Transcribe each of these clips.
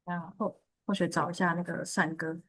然后或许找一下那个善歌。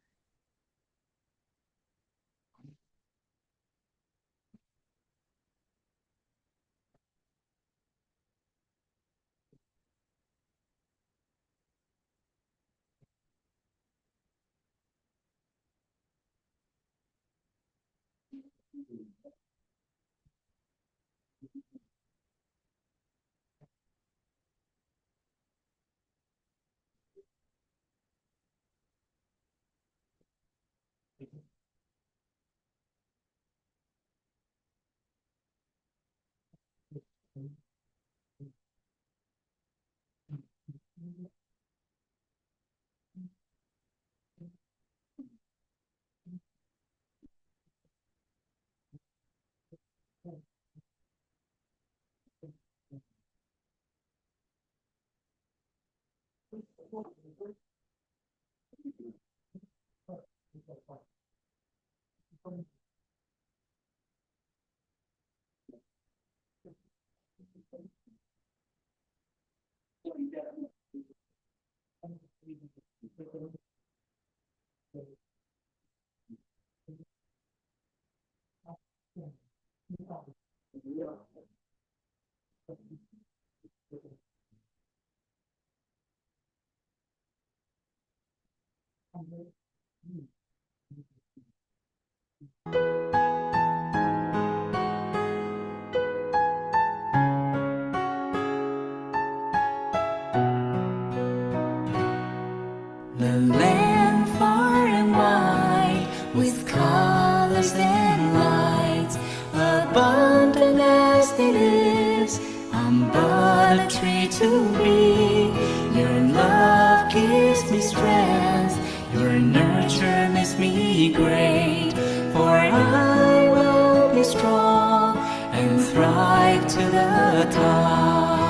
The land far and wide, with colors and lights, abundant as it is, I'm but a tree to be. Your love gives me strength, your nurture makes me great, for I will be strong and thrive to the top.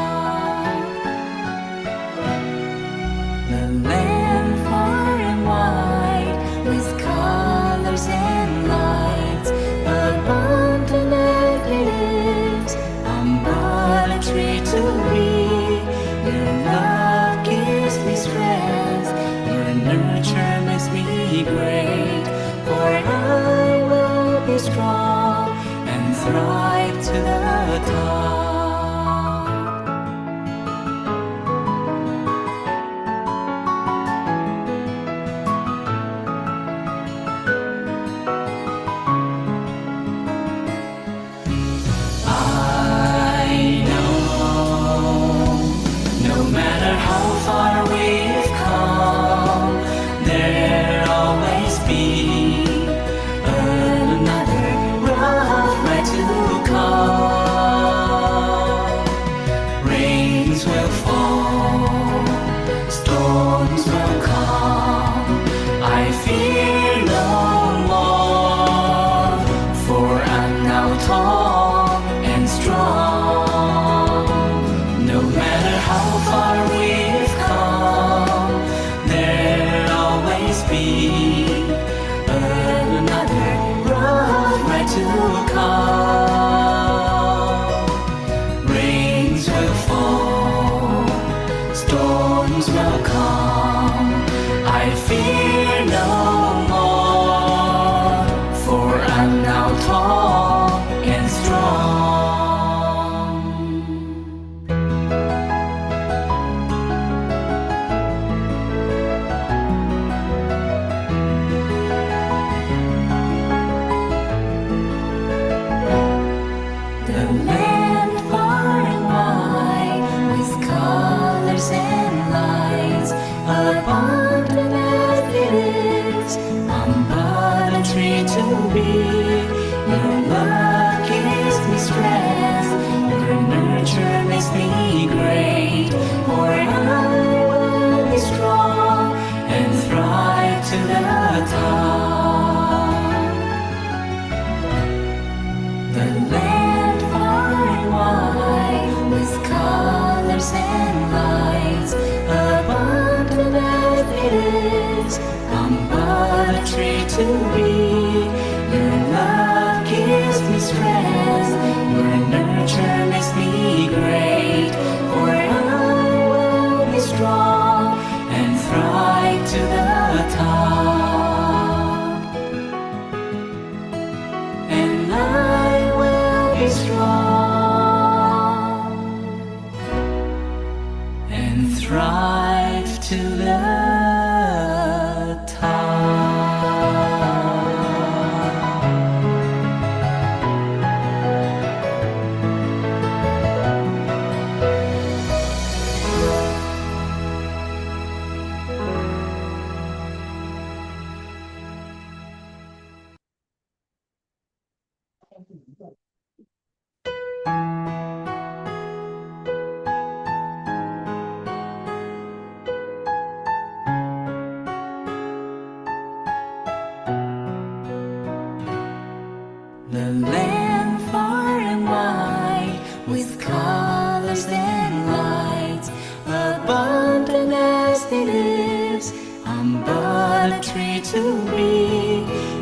The land far and wide, with colors and lights, abundant as it is, I'm but a tree to be. Your love gives me strength, your nurture makes me great, for I will be strong and thrive to the top. Abundant be. Your love gives me strength, your nurture makes me great. For I will be strong and thrive to the top. The land far and wide with colors and lights, abundant as it is, I'm but a tree to be. Your love gives me strength, your nurture makes me great. For I will be strong and thrive to the top. And I will be strong and thrive to the top. The land far and wide with colors and lights, abundant as it is, I'm but a tree to be.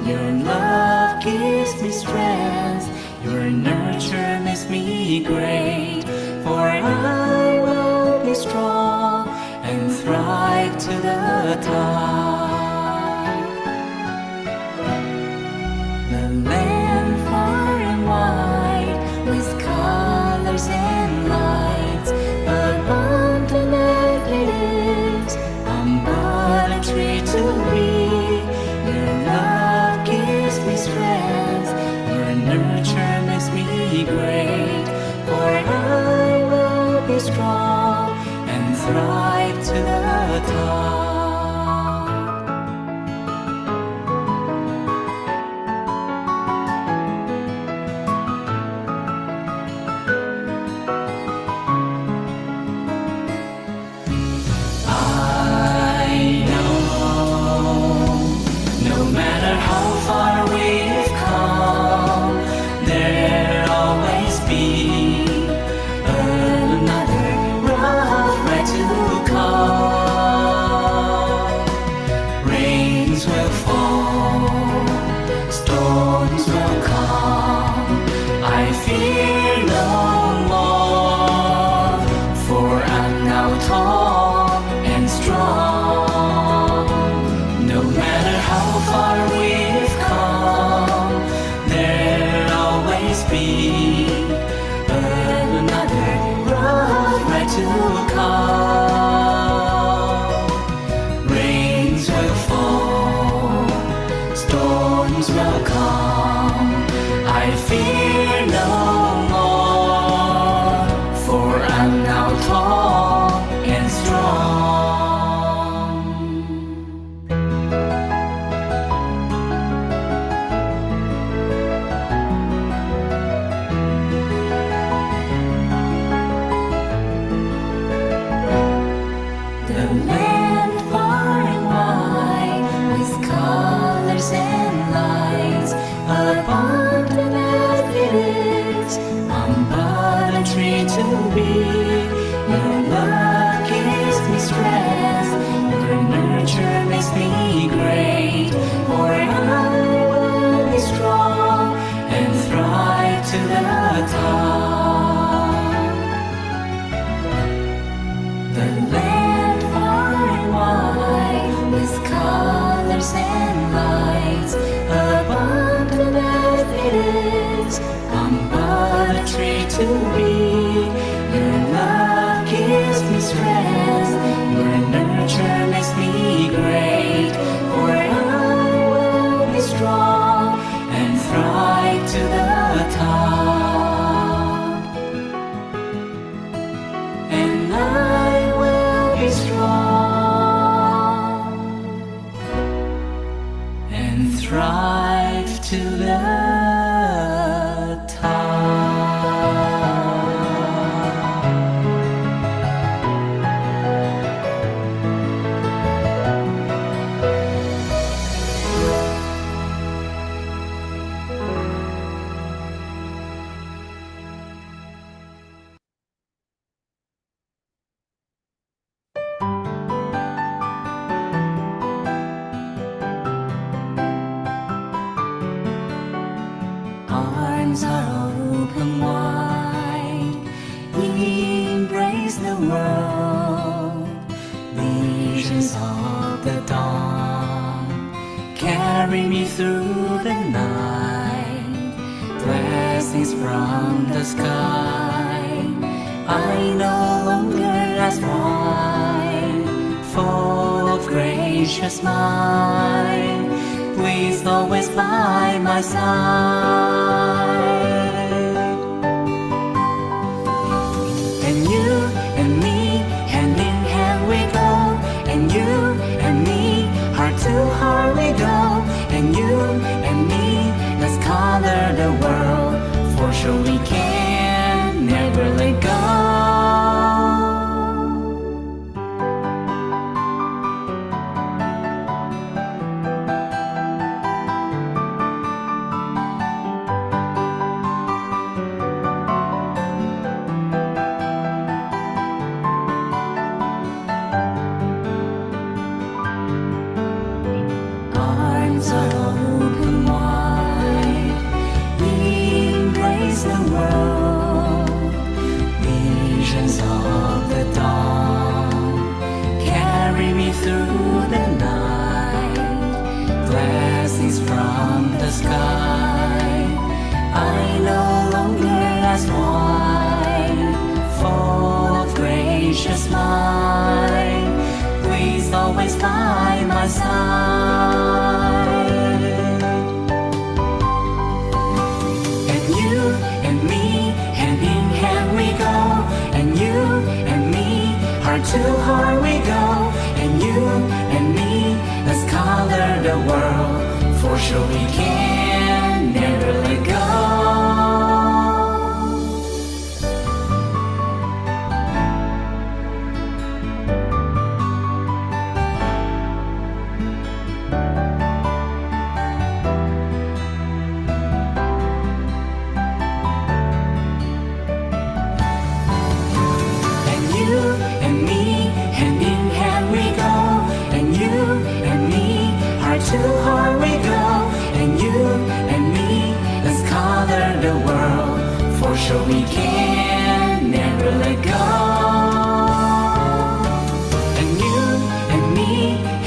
Your love gives me strength, your nurture makes me great. For I will be strong and thrive to the top. The land far and wide with colors and lights, abundant as it is, I'm but a tree to be. Your love gives me strength, your nurture makes me great. For I will be strong and thrive to the top. Thrive to the top. Arms are open wide, embrace the world. Visions of the dawn carry me through the night. Blessings from the sky, I no longer ask why. Full of gracious mind, please always by my side. And you and me, hand in hand we go. And you and me, heart to heart we go. And you and me, let's color the world. For sure we can never let go. Arms are open wide, embrace the world. Visions of the dawn carry me through the night. Blessings from the sky, I no longer ask why. Full of gracious mind, please always by my side. And you and me, hand in hand we go. And you and me, heart to heart we go. And you and me, let's color the world. For sure we can never let go. And you and me, hand in hand we go. And you and me, heart to heart we go. And you and me, let's color the world. For sure we can never let go. And you and me,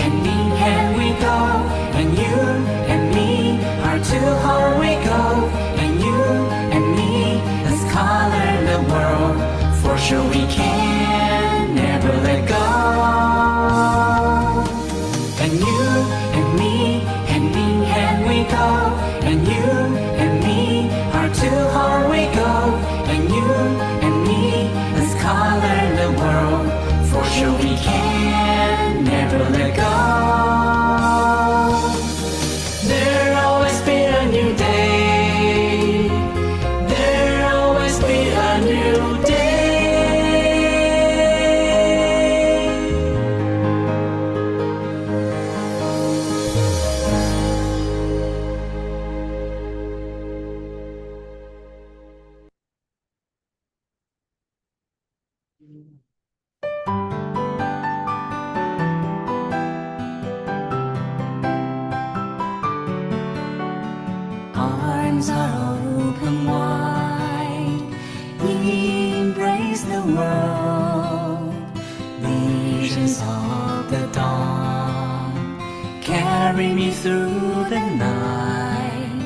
hand in hand we go. And you and me, heart to heart we go. And you and me, let's color the world. For sure we can never let go. And you and me, hand in hand we go. And you and me, heart to heart we go. And you and me, let's color the world. For sure we can never let go. There'll always be a new day. There'll always be a new day. Arms are open wide, embrace the world. Visions of the dawn carry me through the night.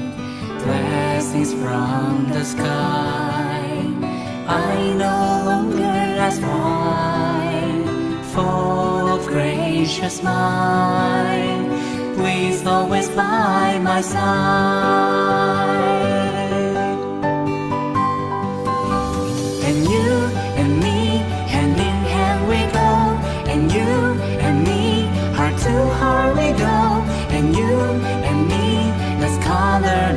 Blessings from the sky, I no longer ask why. Full of gracious mind, please always by my side. And you and me, hand in hand we go. And you and me, heart to heart we go. And you and me, let's color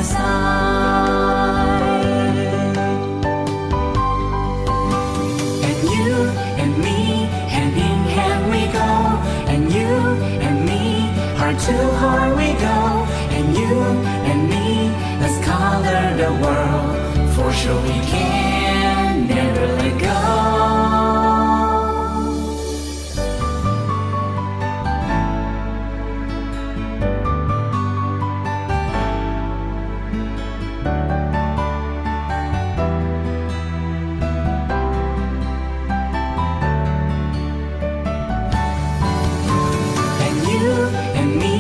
my side. And you and me, hand in hand we go. And you and me, heart to heart we go. And you and me, let's color the world. For sure we can never let go. And you and me,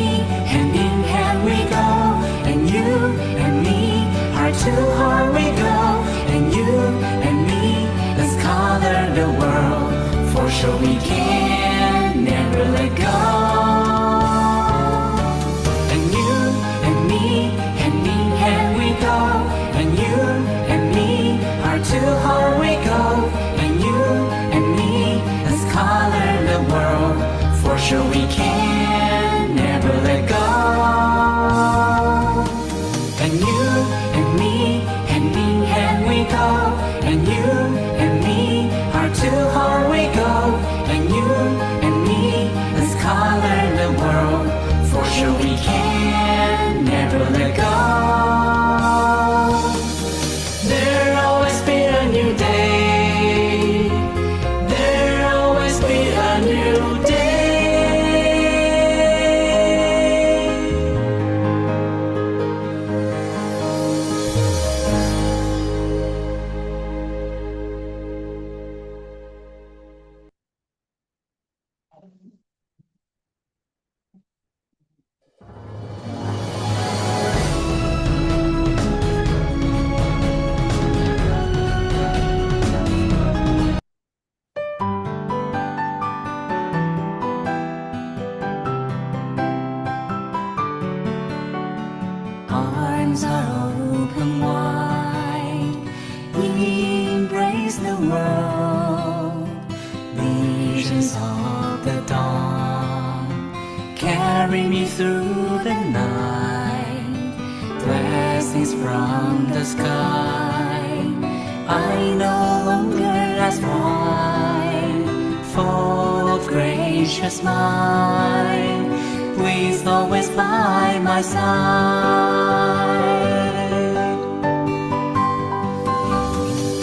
hand in hand we go. And you and me, heart to heart we go. And you and me, let's color the world. For sure we can never let go. And you and me, hand in hand we go. And you and me, heart to heart we go. And you and me, let's color the world. For sure we can never let go. And you and me, hand in hand we go. And you and me, heart to heart we go. And you and me, let's color the world. For sure we can never let go. There'll always be a new day. There'll always be a new day. Arms are open wide, embrace the world. Visions of the dawn carry me through the night. Blessings from the sky, I no longer ask why. Full of gracious mind, please always by my side.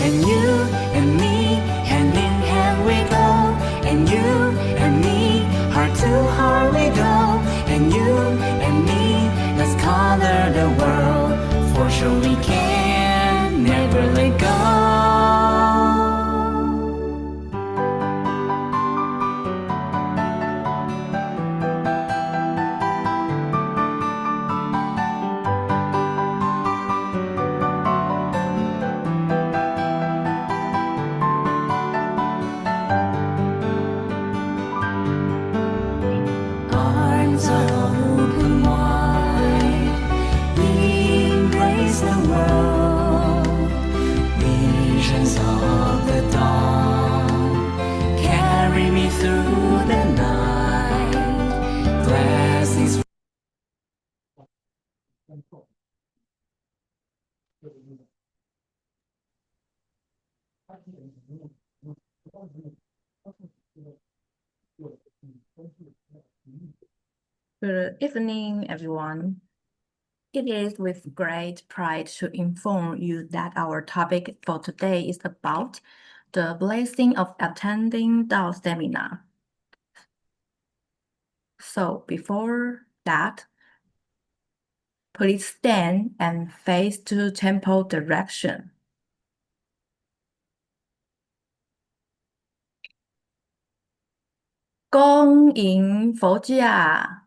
And you and me, hand in hand we go. And you and me, heart to heart we go. And you and me, let's color the world. For sure we can never let go. Arms are open wide, embrace the world. Visions of the dawn carry me through the night. Blessings. Good evening, everyone. It is with great pride to inform you that our topic for today is about the blessing of attending Dao seminar. So before that, please stand and face to temple direction. 恭迎佛驾。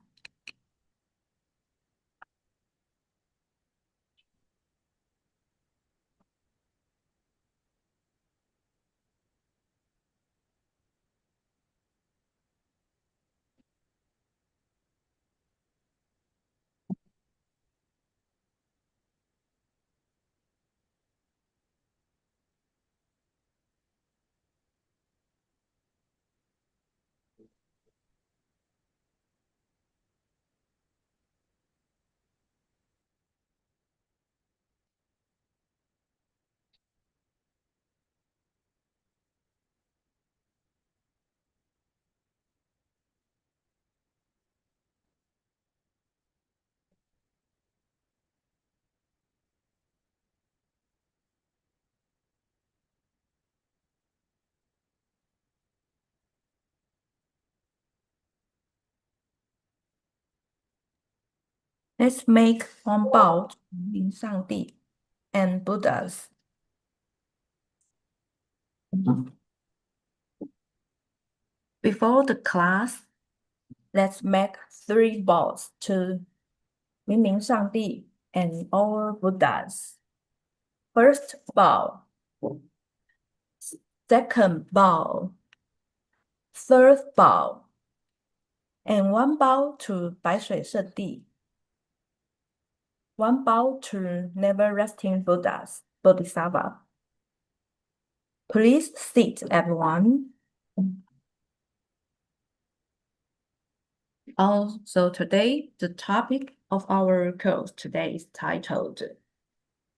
Let's make one bow to 灵上帝 and Buddhas. Before the class, let's make 3 bows to 明明上帝 and all Buddhas. First bow, second bow, third bow, and 1 bow to 白水圣地. 1 bow to never resting Buddhas, Bodhisattva. Please sit, everyone. Also today, the topic of our course today is titled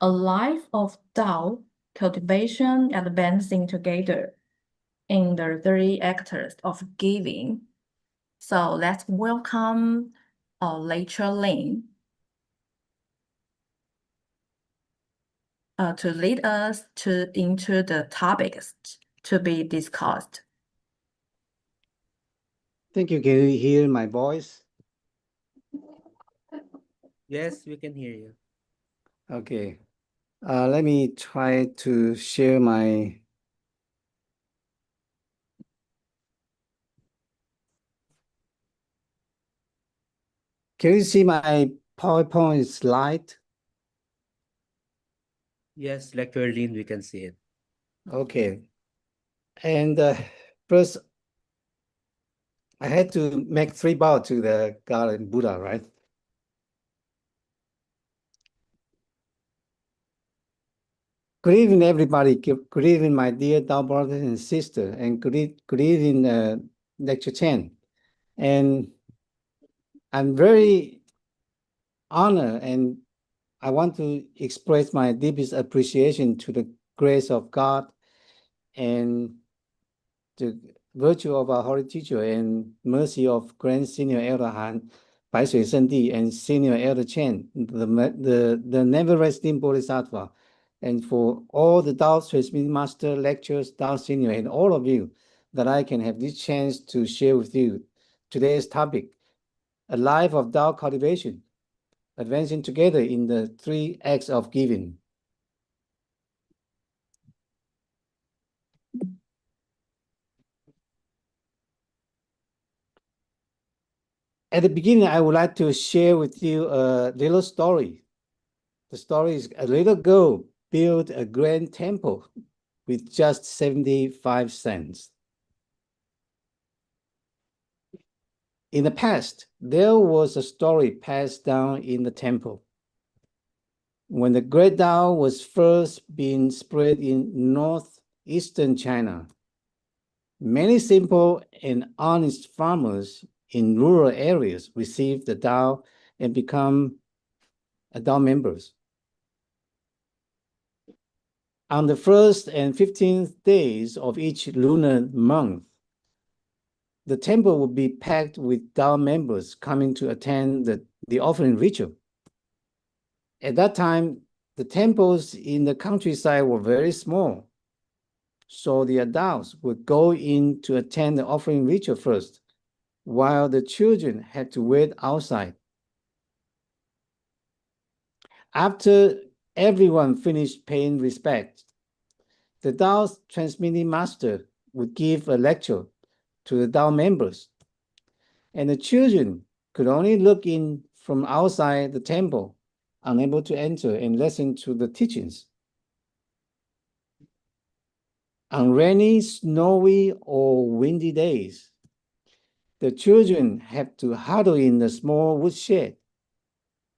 A Life of Tao, Cultivation, Advancing Together in the 3 Actors of Giving. So let's welcome Lecturer Lin to lead us into the topics to be discussed. Thank you. Can you hear my voice? Yes, we can hear you. Okay. Let me try to share my. Can you see my PowerPoint slide? Yes, Lecturer Lin, we can see it. Okay. And first, I had to make 3 bows to the God and Buddha, right? Good evening, everybody. Good evening, my dear Tao brothers and sisters, and good evening, Lecturer Chen. And I'm very honored, and I want to express my deepest appreciation to the grace of God and the virtue of our Holy Teacher and mercy of Grand Senior Elder Han, Bai Shui Sendi, and Senior Elder Chen, the never-resting Bodhisattva, and for all the Tao Transmitting Master lectures, Tao Senior, and all of you, that I can have this chance to share with you today's topic, a life of Tao cultivation, advancing together in the 3 acts of giving. At the beginning, I would like to share with you a little story. The story is a little girl built a grand temple with just 75 cents. In the past, there was a story passed down in the temple. When the Great Tao was first being spread in northeastern China, many simple and honest farmers in rural areas received the Tao and become Tao members. On the 1st and 15th days of each lunar month, the temple would be packed with Tao members coming to attend the offering ritual. At that time, the temples in the countryside were very small, so the adults would go in to attend the offering ritual first, while the children had to wait outside. After everyone finished paying respect, the Tao Transmitting Master would give a lecture to the Tao members, and the children could only look in from outside the temple, unable to enter and listen to the teachings. On rainy, snowy, or windy days, the children have to huddle in the small wood shed,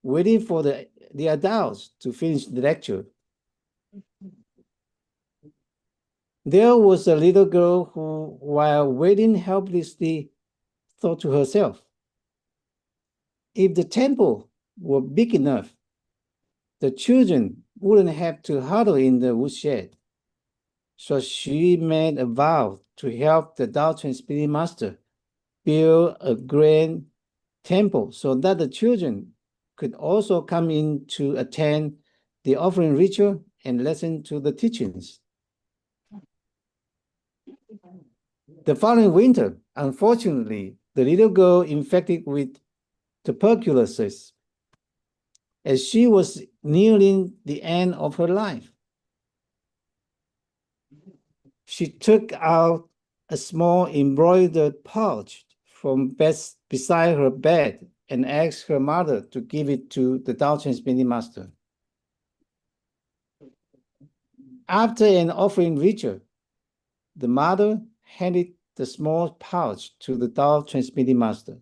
waiting for the adults to finish the lecture. There was a little girl who, while waiting helplessly, thought to herself, if the temple were big enough, the children wouldn't have to huddle in the woodshed. So she made a vow to help the Tao Transmitting Master build a grand temple so that the children could also come in to attend the offering ritual and listen to the teachings. The following winter, unfortunately, the little girl infected with tuberculosis as she was nearing the end of her life. She took out a small embroidered pouch from beside her bed and asked her mother to give it to the Tao transmitting master. After an offering ritual, the mother handed the small pouch to the Tao transmitting master.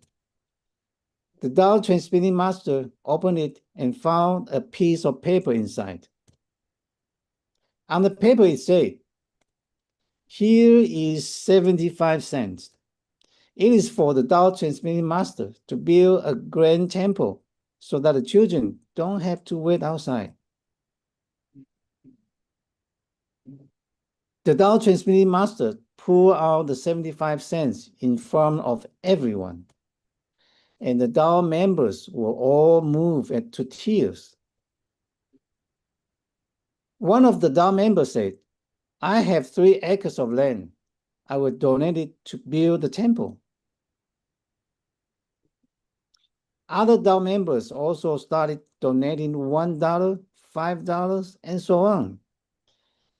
The Tao transmitting master opened it and found a piece of paper inside. On the paper it said, "Here is 75 cents. It is for the Tao transmitting master to build a grand temple so that the children don't have to wait outside." The Tao transmitting master poured out the 75 cents in front of everyone, and the Tao members were all moved to tears. One of the Tao members said, "I have 3 acres of land. I will donate it to build the temple." Other Tao members also started donating $1, $5, and so on.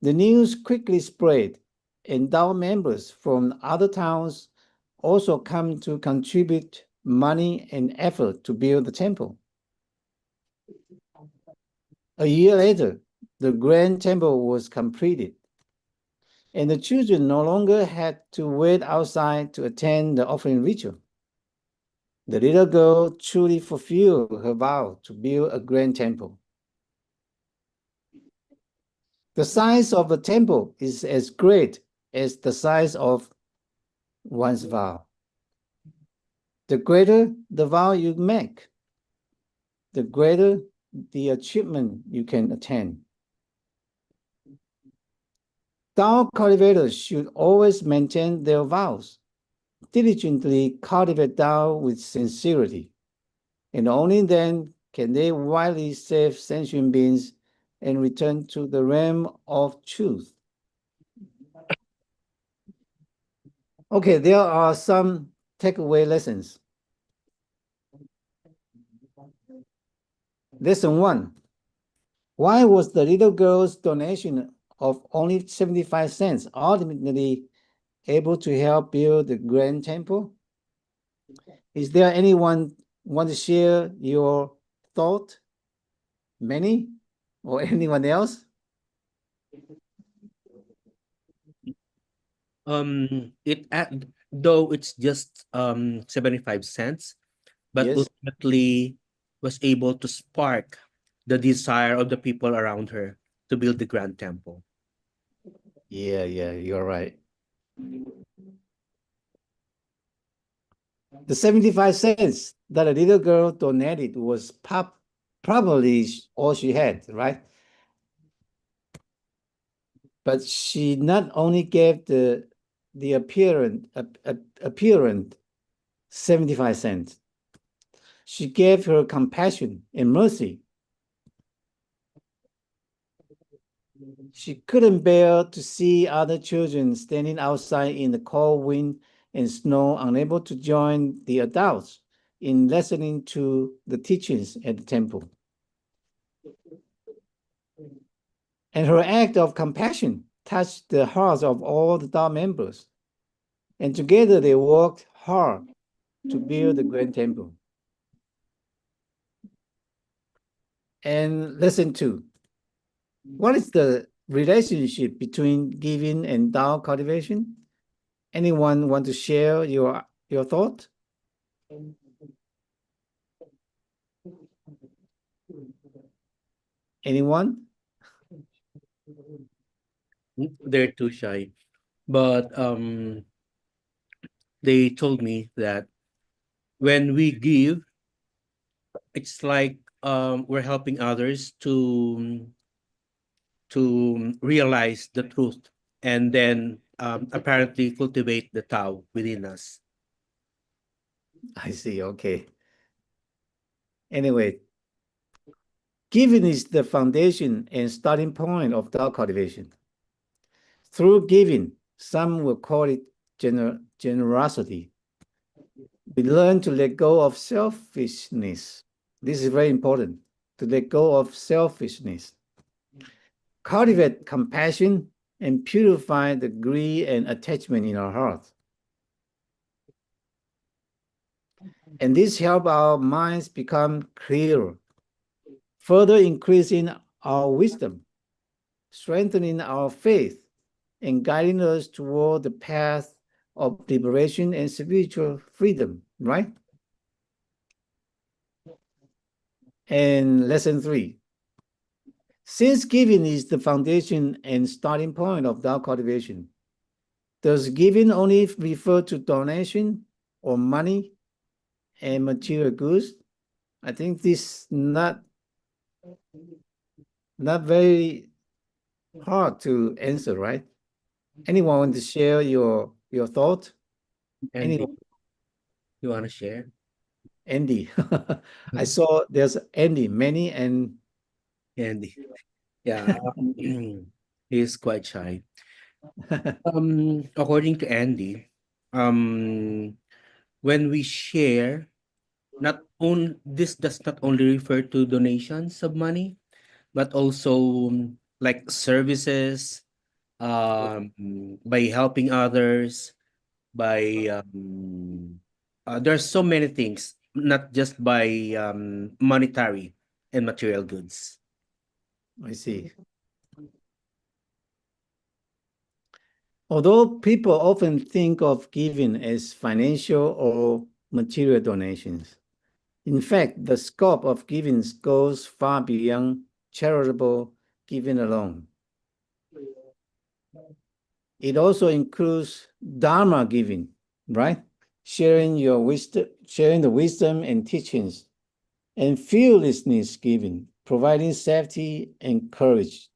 The news quickly spread, and Tao members from other towns also come to contribute money and effort to build the temple. A year later, the grand temple was completed, and the children no longer had to wait outside to attend the offering ritual. The little girl truly fulfilled her vow to build a grand temple. The size of a temple is as great as the size of one's vow. The greater the vow you make, the greater the achievement you can attain. Tao cultivators should always maintain their vows, diligently cultivate Tao with sincerity, and only then can they widely save sentient beings and return to the realm of truth. Okay, there are some takeaway lessons. Lesson 1. Why was the little girl's donation of only 75 cents ultimately able to help build the grand temple? Is there anyone want to share your thought? Many or anyone else? Though it's just 75 cents, but Yes. ultimately was able to spark the desire of the people around her to build the grand temple. Yeah, you're right. The 75 cents that a little girl donated was probably all she had, right? But she not only gave the apparent 75 cents, she gave her compassion and mercy. She couldn't bear to see other children standing outside in the cold wind and snow, unable to join the adults in listening to the teachings at the temple. And her act of compassion touched the hearts of all the Tao members. And together they worked hard to build the grand temple. And lesson 2. What is the relationship between giving and Tao cultivation? Anyone want to share your thought? Anyone? They're too shy. But they told me that when we give, it's like we're helping others to realize the truth and then apparently cultivate the Tao within us. I see, okay. Anyway, giving is the foundation and starting point of Tao cultivation. Through giving, some will call it generosity. We learn to let go of selfishness. This is very important. to let go of selfishness, cultivate compassion, and purify the greed and attachment in our hearts. And this helps our minds become clearer, further increasing our wisdom, strengthening our faith, and guiding us toward the path of liberation and spiritual freedom, right? And lesson 3. Since giving is the foundation and starting point of Tao cultivation, does giving only refer to donation or money and material goods? I think this not very hard to answer, right? Anyone want to share your thought? Andy, Anyone? you want to share? Andy. I saw there's Andy, many, and Andy. Yeah, he's quite shy. According to Andy, when we share, this does not only refer to donations of money, but also like services, by helping others, by there's so many things, not just by monetary and material goods. I see. Although people often think of giving as financial or material donations, in fact, the scope of giving goes far beyond charitable giving alone. It also includes Dharma giving, right? Sharing the wisdom and teachings, and fearlessness giving, providing safety and courage.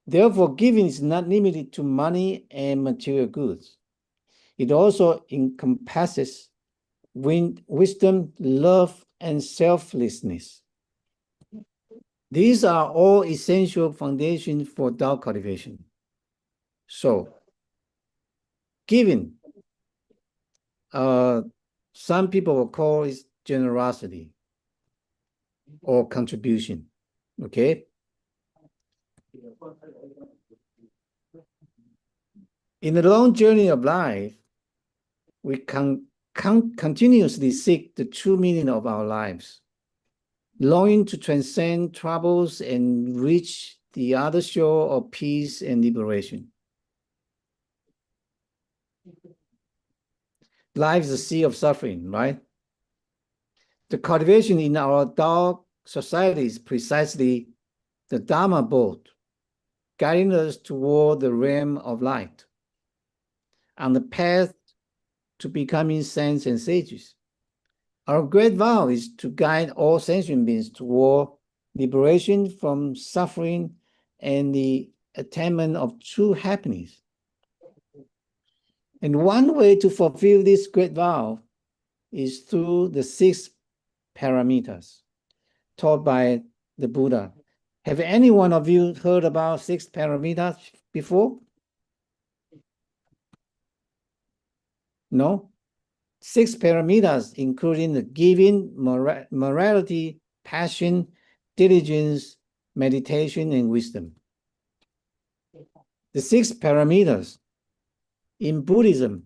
Therefore, giving is not limited to money and material goods. It also encompasses wisdom, love, and selflessness. These are all essential foundations for Tao cultivation. So, giving, some people will call it generosity or contribution, okay? In the long journey of life, we can continuously seek the true meaning of our lives, longing to transcend troubles and reach the other shore of peace and liberation. Life is a sea of suffering, right? The cultivation in our Tao society is precisely the Dharma boat, guiding us toward the realm of light, on the path to becoming saints and sages. Our great vow is to guide all sentient beings toward liberation from suffering and the attainment of true happiness. And one way to fulfill this great vow is through the 6 paramitas taught by the Buddha. Have any one of you heard about 6 paramitas before? No? 6 paramitas, including the giving, morality, passion, diligence, meditation, and wisdom. The 6 paramitas in Buddhism,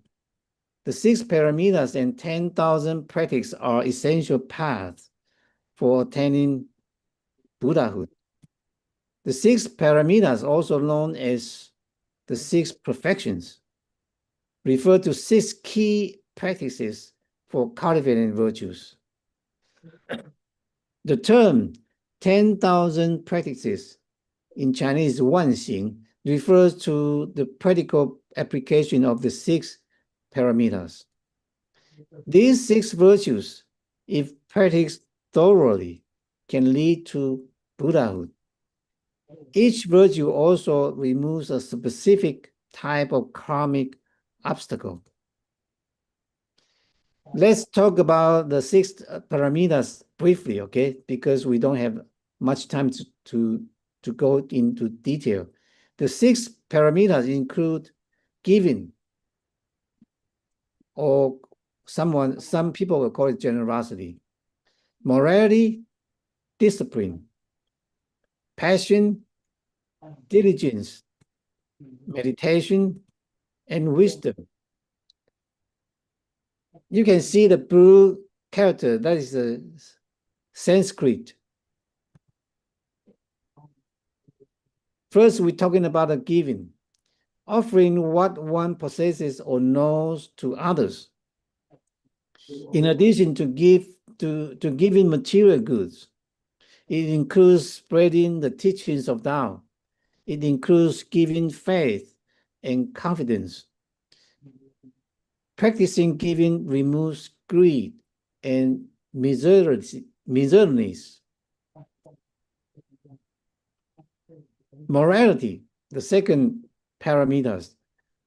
the 6 paramitas and 10,000 practices are essential paths for attaining Buddhahood. The 6 paramitas, also known as the 6 perfections, refer to 6 key practices for cultivating virtues. The term 10,000 practices in Chinese 万行 refers to the practical application of the 6 paramitas. These 6 virtues, if practiced thoroughly, can lead to Buddhahood. Each virtue also removes a specific type of karmic obstacle. Let's talk about the 6 paramitas briefly, okay? Because we don't have much time to go into detail. The 6 paramitas include giving, or some people will call it generosity, morality, discipline, passion, diligence, meditation, and wisdom. You can see the blue character, that is the Sanskrit. First, we're talking about a giving, offering what one possesses or knows to others. In addition to giving material goods, it includes spreading the teachings of Tao. It includes giving faith and confidence. Practicing giving removes greed and miserliness. Morality, the second parameters,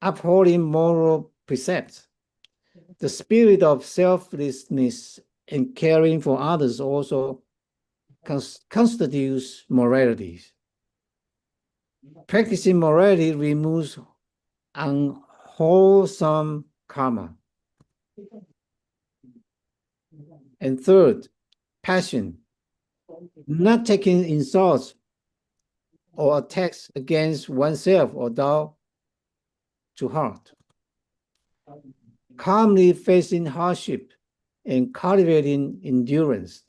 upholding moral precepts. The spirit of selflessness and caring for others also constitutes morality. Practicing morality removes unwholesome karma. And third, passion, not taking insults or attacks against oneself or Tao to heart. Calmly facing hardship and cultivating endurance.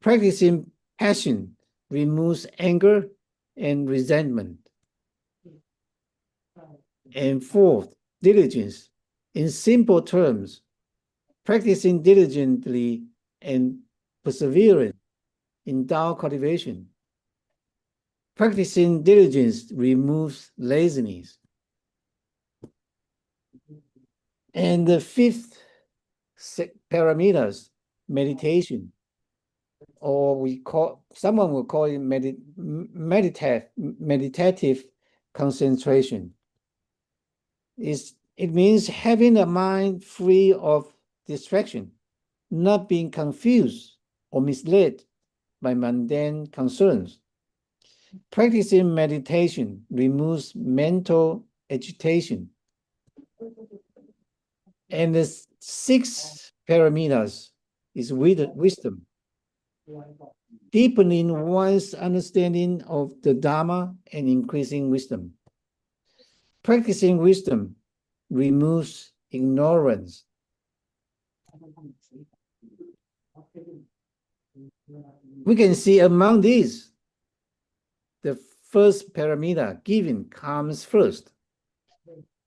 Practicing passion removes anger and resentment. And fourth, diligence. In simple terms, practicing diligently and persevering in Tao cultivation. Practicing diligence removes laziness. And the fifth parameters, meditation, or someone will call it meditative concentration. It means having a mind free of distraction, not being confused or misled by mundane concerns. Practicing meditation removes mental agitation. And the sixth parameters is wisdom. Deepening one's understanding of the Dharma and increasing wisdom. Practicing wisdom removes ignorance. We can see among these, the first parameter, giving, comes first.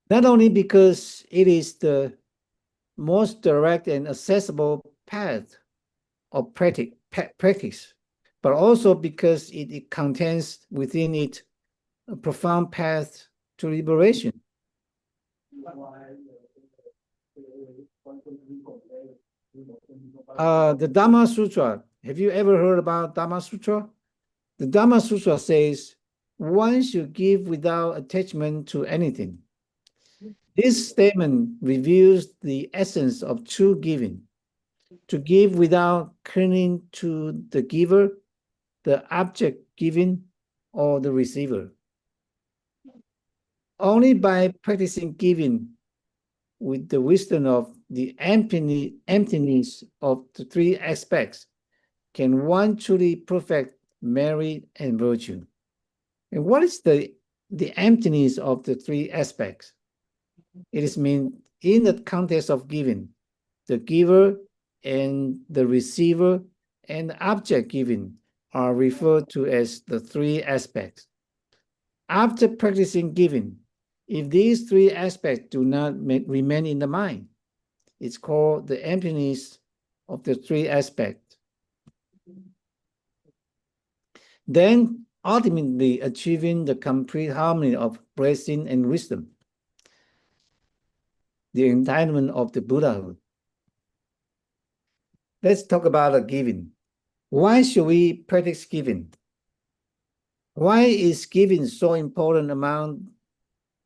Not only because it is the most direct and accessible path of practice, but also because it contains within it a profound path to liberation. The Dhamma Sutra, have you ever heard about Dhamma Sutra? The Dhamma Sutra says, one should give without attachment to anything. This statement reveals the essence of true giving, to give without clinging to the giver, the object given, or the receiver. Only by practicing giving with the wisdom of the emptiness of the three aspects can one truly perfect merit and virtue. And what is the emptiness of the three aspects? It is mean in the context of giving, the giver and the receiver and the object given are referred to as the three aspects. After practicing giving, if these three aspects do not remain in the mind, it's called the emptiness of the three aspects. Then ultimately achieving the complete harmony of blessing and wisdom, the entitlement of the Buddhahood. Let's talk about giving. Why should we practice giving? Why is giving so important among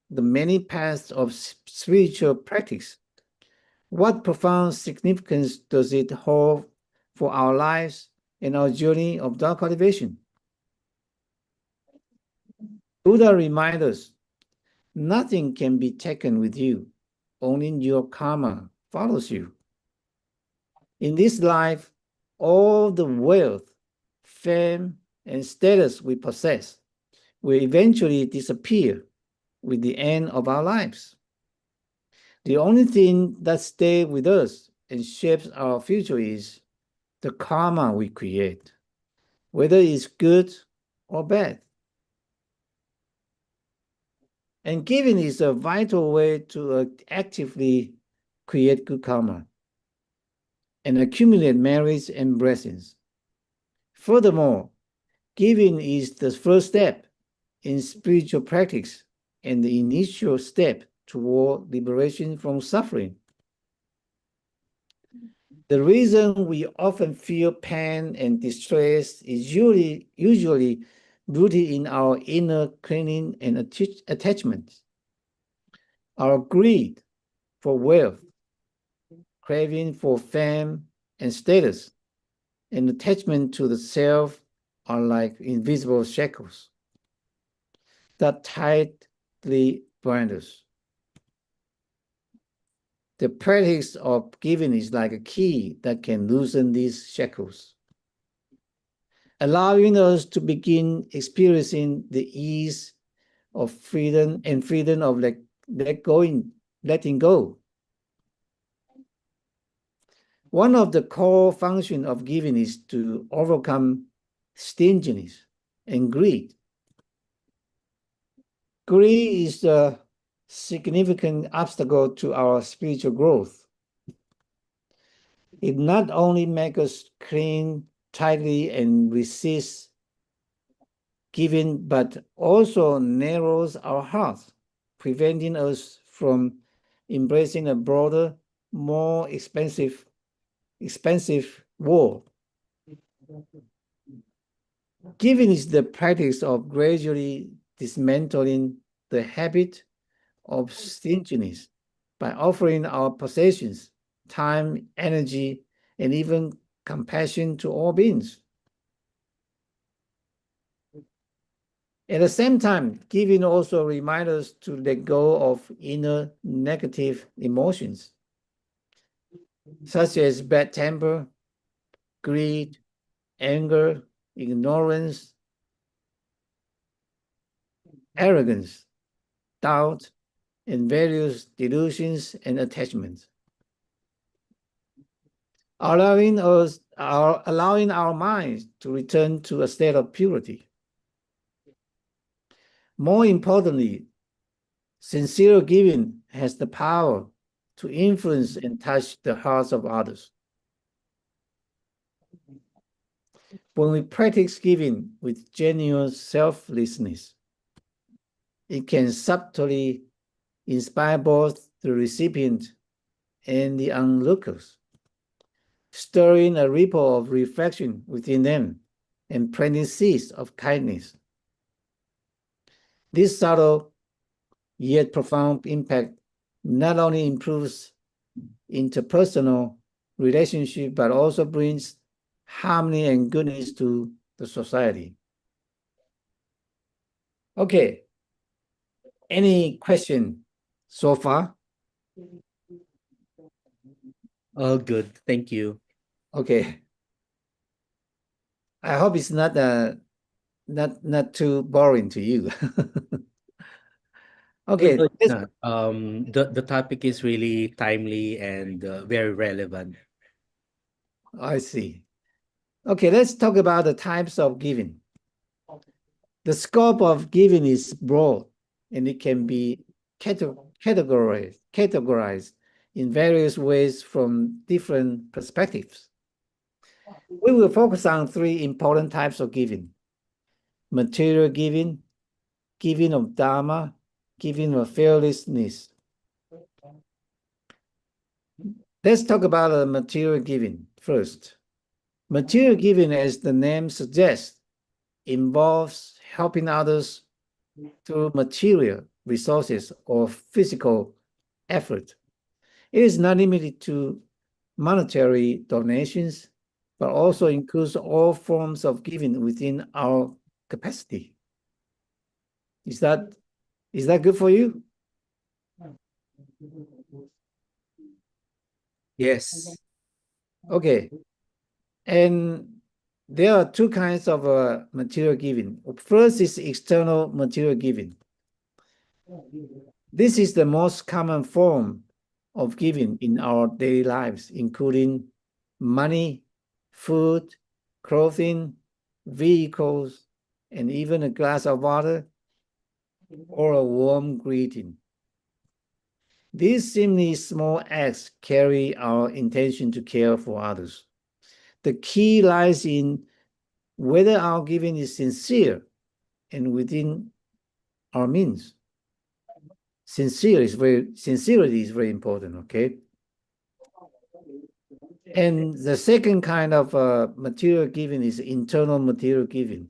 the many paths of spiritual practice? What profound significance does it hold for our lives and our journey of Tao cultivation? Buddha reminds us, nothing can be taken with you, only your karma follows you. In this life, all the wealth, fame, and status we possess will eventually disappear with the end of our lives. The only thing that stays with us and shapes our future is the karma we create, whether it's good or bad. And giving is a vital way to actively create good karma and accumulate merits and blessings. Furthermore, giving is the first step in spiritual practice and the initial step toward liberation from suffering. The reason we often feel pain and distress is usually rooted in our inner clinging and attachments. Our greed for wealth, craving for fame and status, and attachment to the self are like invisible shackles that tightly bind us. The practice of giving is like a key that can loosen these shackles, allowing us to begin experiencing the ease of freedom and freedom of letting go. One of the core functions of giving is to overcome stinginess and greed. Greed is a significant obstacle to our spiritual growth. It not only makes us cling tightly and resist giving, but also narrows our hearts, preventing us from embracing a broader, more expensive world. Giving is the practice of gradually dismantling the habit of stinginess by offering our possessions, time, energy, and even compassion to all beings. At the same time, giving also reminds us to let go of inner negative emotions, such as bad temper, greed, anger, ignorance, arrogance, doubt, and various delusions and attachments. Allowing our minds to return to a state of purity. More importantly, sincere giving has the power to influence and touch the hearts of others. When we practice giving with genuine selflessness, it can subtly inspire both the recipient and the onlookers, stirring a ripple of reflection within them and planting seeds of kindness. This subtle yet profound impact not only improves interpersonal relationship, but also brings harmony and goodness to the society. Okay. Any question so far? All good. Thank you. Okay. I hope it's not too boring to you. Okay. No, it's not. The topic is really timely and very relevant. I see. Okay, let's talk about the types of giving. The scope of giving is broad, and it can be categorized in various ways from different perspectives. We will focus on three important types of giving: material giving, giving of Dharma, giving of fearlessness. Let's talk about material giving first. Material giving, as the name suggests, involves helping others through material resources or physical effort. It is not limited to monetary donations, but also includes all forms of giving within our capacity. Is that good for you? Yes. Okay. And there are two kinds of material giving. First is external material giving. This is the most common form of giving in our daily lives, including money, food, clothing, vehicles, and even a glass of water or a warm greeting. These seemingly small acts carry our intention to care for others. The key lies in whether our giving is sincere and within our means. Sincerity is very important, okay? And the second kind of material giving is internal material giving.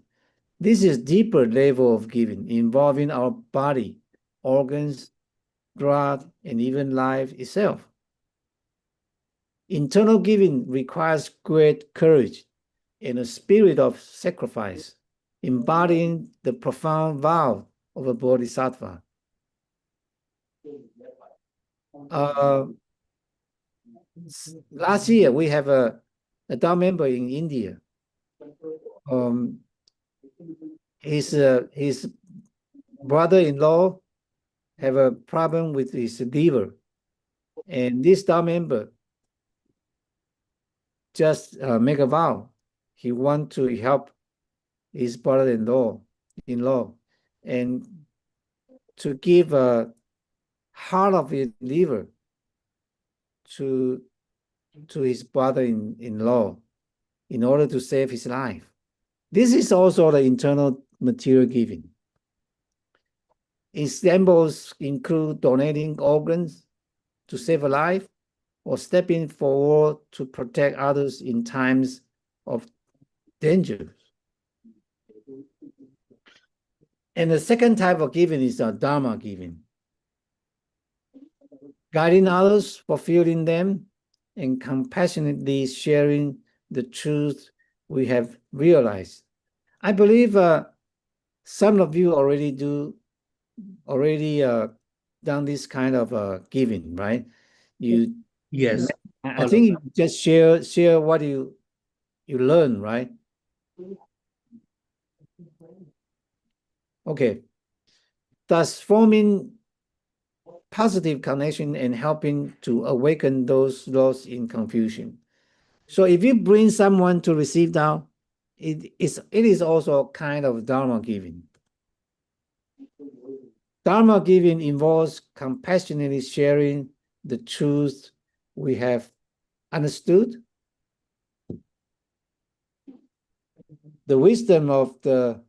This is deeper level of giving involving our body, organs, blood, and even life itself. Internal giving requires great courage and a spirit of sacrifice, embodying the profound vow of a bodhisattva. Last year, we have a Dao member in India. His brother-in-law have a problem with his liver, and this Dao member just make a vow. He want to help his brother-in-law and to give a heart of his liver to his brother-in-law in order to save his life. This is also the internal material giving. Examples include donating organs to save a life or stepping forward to protect others in times of danger. And the second type of giving is Dharma giving. Guiding others, fulfilling them, and compassionately sharing the truth we have realized. I believe some of you already done this kind of giving, right? Yes. I think you just share what you learn, right? Okay. Thus forming positive connection and helping to awaken those lost in confusion. So if you bring someone to receive Dao, it is also a kind of Dharma giving. Dharma giving involves compassionately sharing the truth we have understood, the wisdom of the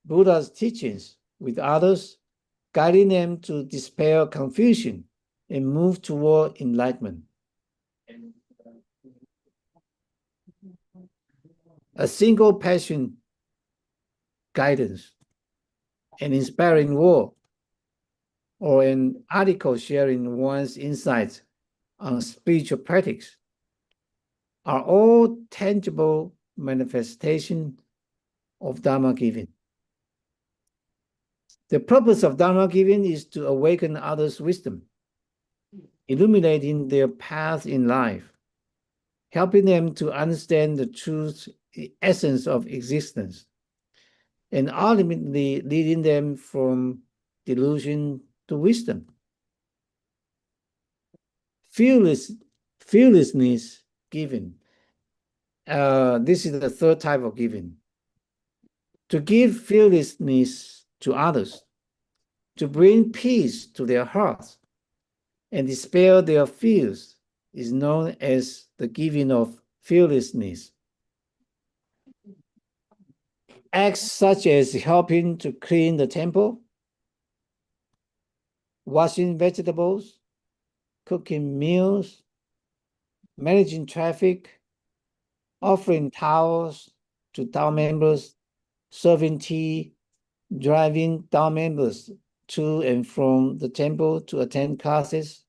Buddha's teachings with others, guiding them to dispel confusion and move toward enlightenment. A single passion, guidance, an inspiring word, or an article sharing one's insights on spiritual practice are all tangible manifestations of Dharma giving. The purpose of Dharma giving is to awaken others' wisdom, illuminating their path in life, helping them to understand the truth, the essence of existence, and ultimately leading them from delusion to wisdom. Fearlessness giving. This is the third type of giving. To give fearlessness to others, to bring peace to their hearts, and dispel their fears is known as the giving of fearlessness. Acts such as helping to clean the temple, washing vegetables, cooking meals, managing traffic, offering towels to Dao members, serving tea, driving Dao members to and from the temple to attend classes.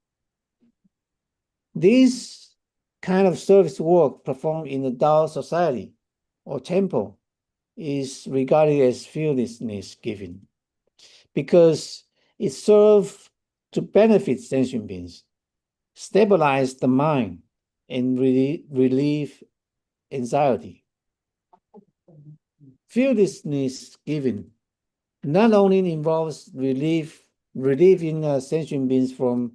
This kind of service work performed in the Dao society or temple is regarded as fearlessness giving because it serves to benefit sentient beings, stabilize the mind, and relieve anxiety. Fearlessness giving not only involves relieving sentient beings from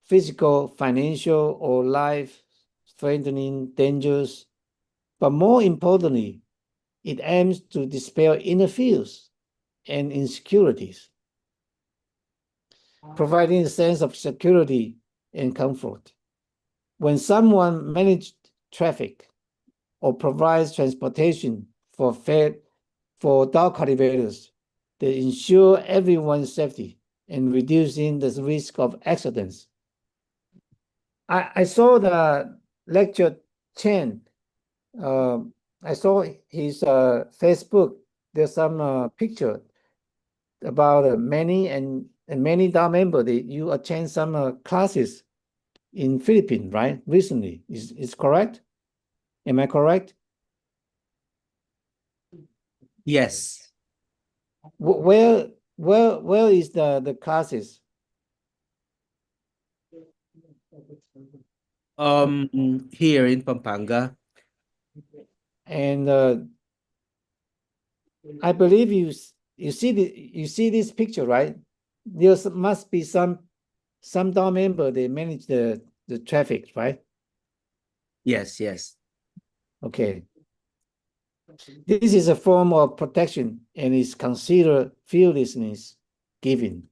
physical, financial, or life-threatening dangers, but more importantly, it aims to dispel inner fears and insecurities, providing a sense of security and comfort. When someone manages traffic or provides transportation for dog cultivators, they ensure everyone's safety and reducing the risk of accidents. I saw the lecture Chen. I saw his Facebook. There's some picture about many dog members. You attend some classes in Philippines, right? Recently, is correct? Am I correct? Yes. Where is the classes? Here in Pampanga. And I believe you see this picture, right? There must be some dog member they manage the traffic, right? Yes, yes. Okay. This is a form of protection and is considered fearlessness giving.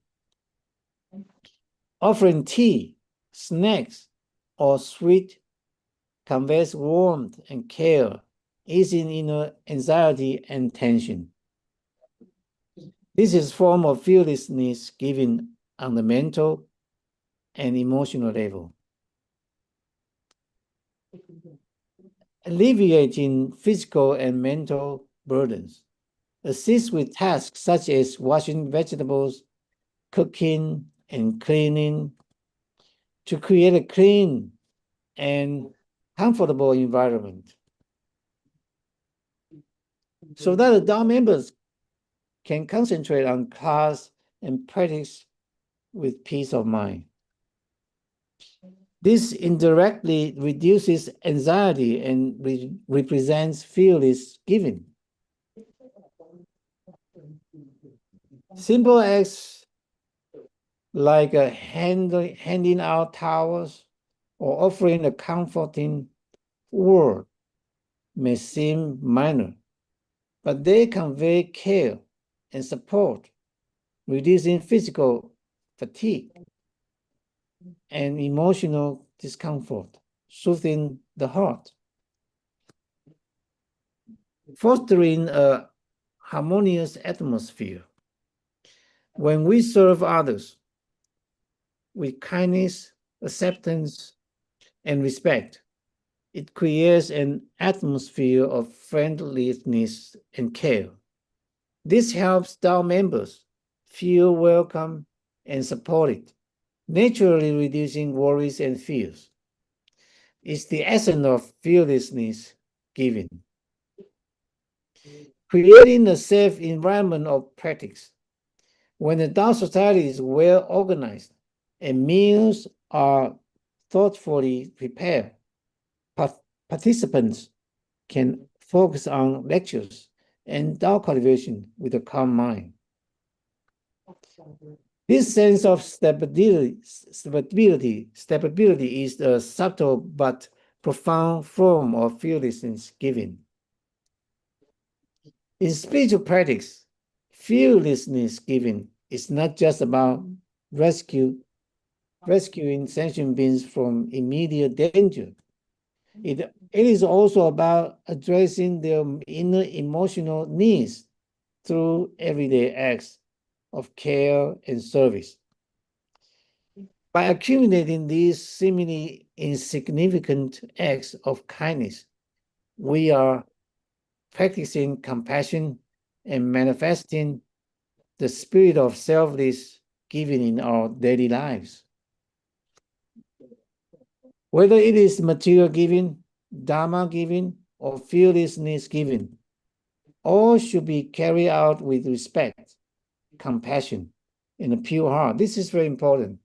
Offering tea, snacks, or sweet conveys warmth and care, easing inner anxiety and tension. This is a form of fearlessness given on the mental and emotional level. Alleviating physical and mental burdens. Assist with tasks such as washing vegetables, cooking, and cleaning to create a clean and comfortable environment so that the dog members can concentrate on class and practice with peace of mind. This indirectly reduces anxiety and represents fearless giving. Simple acts like handing out towels or offering a comforting word may seem minor, but they convey care and support, reducing physical fatigue and emotional discomfort, soothing the heart. Fostering a harmonious atmosphere. When we serve others with kindness, acceptance, and respect, it creates an atmosphere of friendliness and care. This helps dog members feel welcome and supported, naturally reducing worries and fears. It's the essence of fearlessness giving. Creating a safe environment of practice. When the dog society is well organized and meals are thoughtfully prepared, participants can focus on lectures and dog cultivation with a calm mind. This sense of stability is a subtle but profound form of fearlessness giving. In spiritual practice, fearlessness giving is not just about rescuing sentient beings from immediate danger. It is also about addressing their inner emotional needs through everyday acts of care and service. By accumulating these seemingly insignificant acts of kindness, we are practicing compassion and manifesting the spirit of selfless giving in our daily lives. Whether it is material giving, dharma giving, or fearlessness giving, all should be carried out with respect, compassion, and a pure heart. This is very important.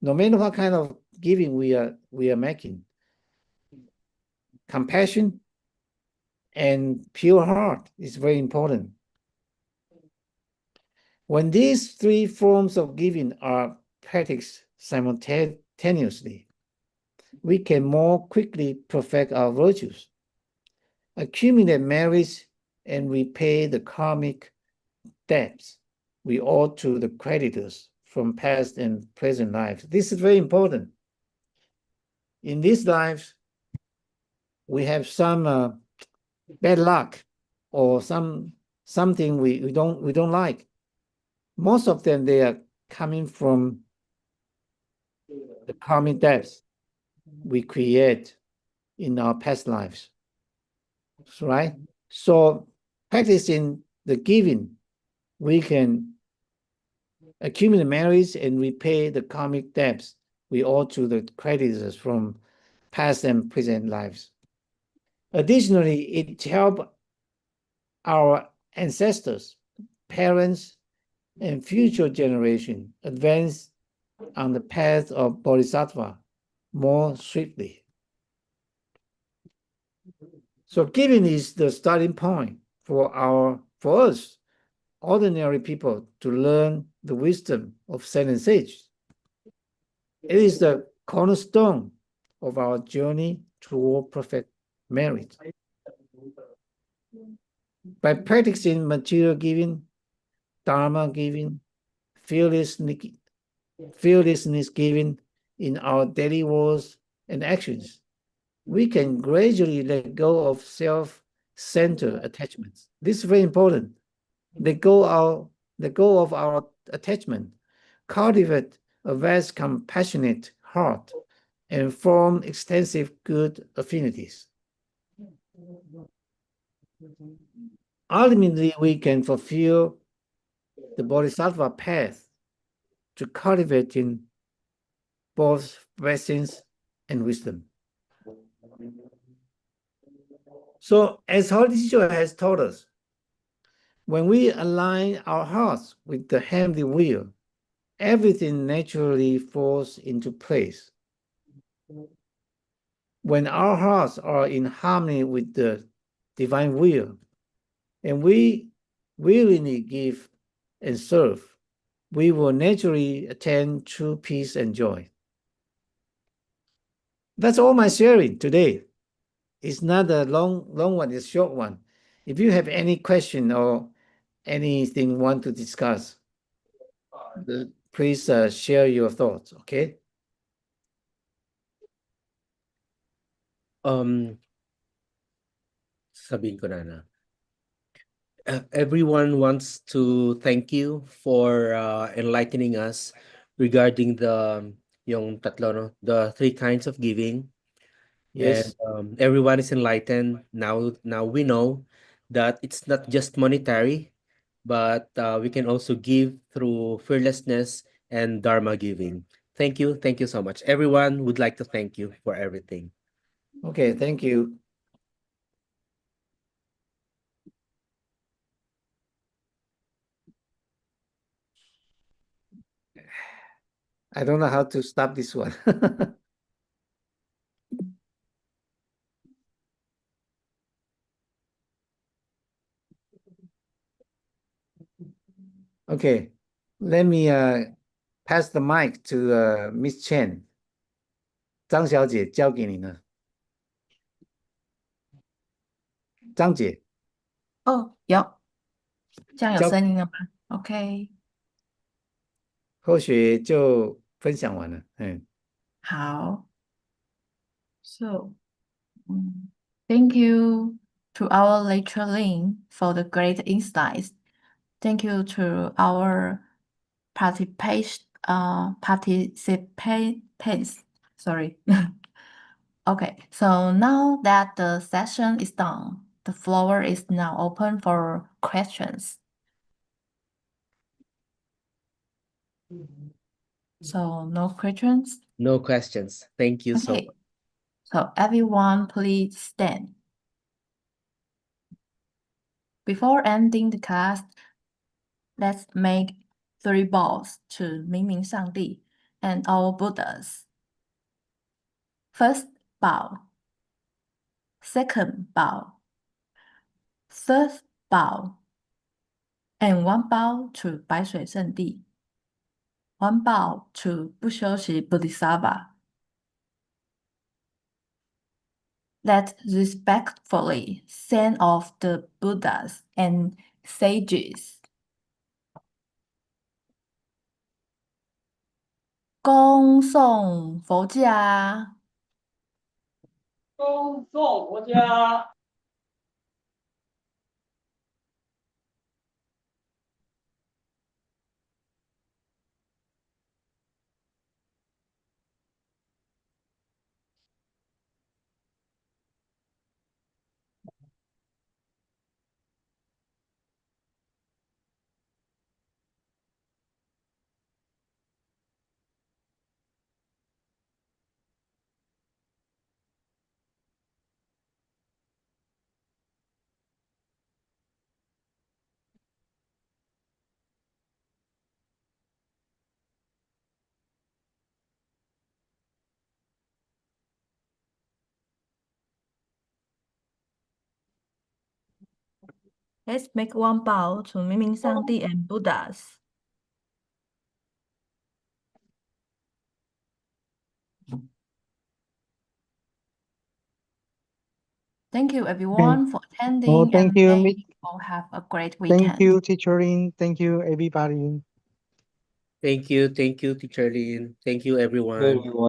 No matter what kind of giving we are making, compassion, and pure heart is very important. When these three forms of giving are practiced simultaneously, we can more quickly perfect our virtues, accumulate merits, and repay the karmic debts we owe to the creditors from past and present lives. This is very important. In these lives, we have some bad luck or something we don't like. Most of them, they are coming from the karmic debts we create in our past lives, right? So practicing the giving, we can accumulate merits and repay the karmic debts we owe to the creditors from past and present lives. Additionally, it helps our ancestors, parents, and future generation advance on the path of bodhisattva more swiftly. So giving is the starting point for us, ordinary people, to learn the wisdom of saint sages. It is the cornerstone of our journey toward perfect merit. By practicing material giving, dharma giving, fearlessness giving in our daily words and actions, we can gradually let go of self-centered attachments. This is very important. Let go of our attachment, cultivate a vast compassionate heart, and form extensive good affinities. Ultimately, we can fulfill the bodhisattva path to cultivating both blessings and wisdom. So, as Holy Teacher has taught us, when we align our hearts with the heavenly will, everything naturally falls into place. When our hearts are in harmony with the divine will, and we willingly give and serve, we will naturally attain true peace and joy. That's all my sharing today. It's not a long one, it's a short one. If you have any question or anything you want to discuss, please share your thoughts, okay? Sabihin ko na. Everyone wants to thank you for enlightening us regarding yung tatlo, no? The three kinds of giving. Yes. And everyone is enlightened. Now we know that it's not just monetary, but we can also give through fearlessness and dharma giving. Thank you so much. Everyone would like to thank you for everything. Okay, thank you. I don't know how to stop this one. Okay, let me pass the mic to Miss Chen. 张小姐，交给你了。张姐，哦，有，这样有交声音了吗？OK，后学就分享完了。好。So, thank you to our lecturer Lin for the great insights. Thank you to our participants. Sorry. Okay, so now that the session is done, the floor is now open for questions. So no questions? No questions. Thank you so Okay. much. So everyone please stand. Before ending the class, let's make 3 bows to 明明上帝 and all Buddhas. First bow. second bow, third bow, and one bow to 白水圣地, one bow to 不休息 Bodhisattva. Let's respectfully send off the Buddhas and sages. 恭送佛家。恭送佛家。Let's make one bow to 明明上帝 and Buddhas. Thank you everyone for attending thank and you, may Miss. you all have a great Thank weekend. you, Teacher Lin. Thank you, everybody. Thank you, Teacher Lin. Thank you, everyone.